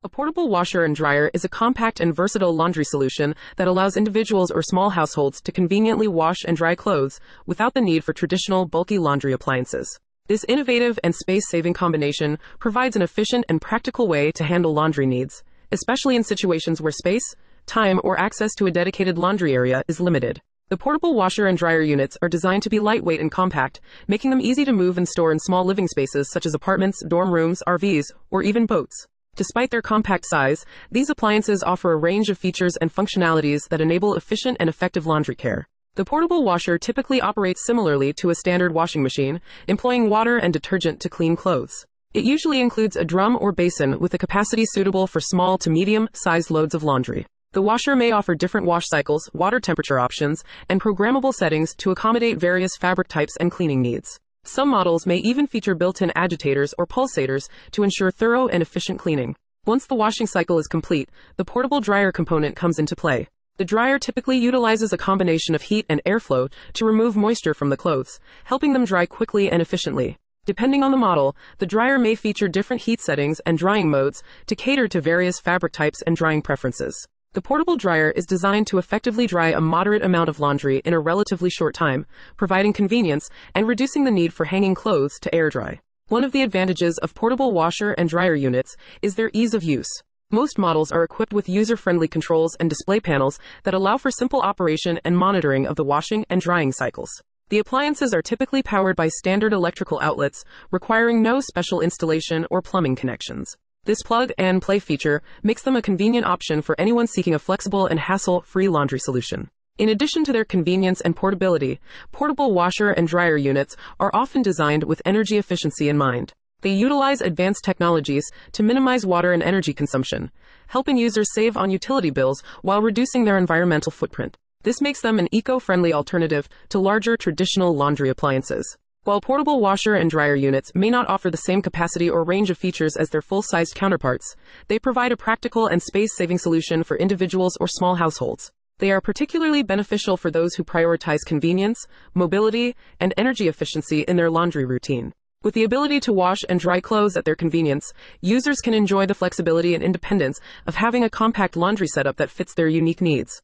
A portable washer and dryer is a compact and versatile laundry solution that allows individuals or small households to conveniently wash and dry clothes without the need for traditional bulky laundry appliances. This innovative and space-saving combination provides an efficient and practical way to handle laundry needs, especially in situations where space, time, or access to a dedicated laundry area is limited. The portable washer and dryer units are designed to be lightweight and compact, making them easy to move and store in small living spaces such as apartments, dorm rooms, RVs, or even boats. Despite their compact size, these appliances offer a range of features and functionalities that enable efficient and effective laundry care. The portable washer typically operates similarly to a standard washing machine, employing water and detergent to clean clothes. It usually includes a drum or basin with a capacity suitable for small to medium-sized loads of laundry. The washer may offer different wash cycles, water temperature options, and programmable settings to accommodate various fabric types and cleaning needs. Some models may even feature built-in agitators or pulsators to ensure thorough and efficient cleaning. Once the washing cycle is complete, the portable dryer component comes into play. The dryer typically utilizes a combination of heat and airflow to remove moisture from the clothes, helping them dry quickly and efficiently. Depending on the model, the dryer may feature different heat settings and drying modes to cater to various fabric types and drying preferences. The portable dryer is designed to effectively dry a moderate amount of laundry in a relatively short time, providing convenience and reducing the need for hanging clothes to air dry. One of the advantages of portable washer and dryer units is their ease of use. Most models are equipped with user-friendly controls and display panels that allow for simple operation and monitoring of the washing and drying cycles. The appliances are typically powered by standard electrical outlets, requiring no special installation or plumbing connections. This plug-and-play feature makes them a convenient option for anyone seeking a flexible and hassle-free laundry solution. In addition to their convenience and portability, portable washer and dryer units are often designed with energy efficiency in mind. They utilize advanced technologies to minimize water and energy consumption, helping users save on utility bills while reducing their environmental footprint. This makes them an eco-friendly alternative to larger traditional laundry appliances. While portable washer and dryer units may not offer the same capacity or range of features as their full-sized counterparts, they provide a practical and space-saving solution for individuals or small households. They are particularly beneficial for those who prioritize convenience, mobility, and energy efficiency in their laundry routine. With the ability to wash and dry clothes at their convenience, users can enjoy the flexibility and independence of having a compact laundry setup that fits their unique needs.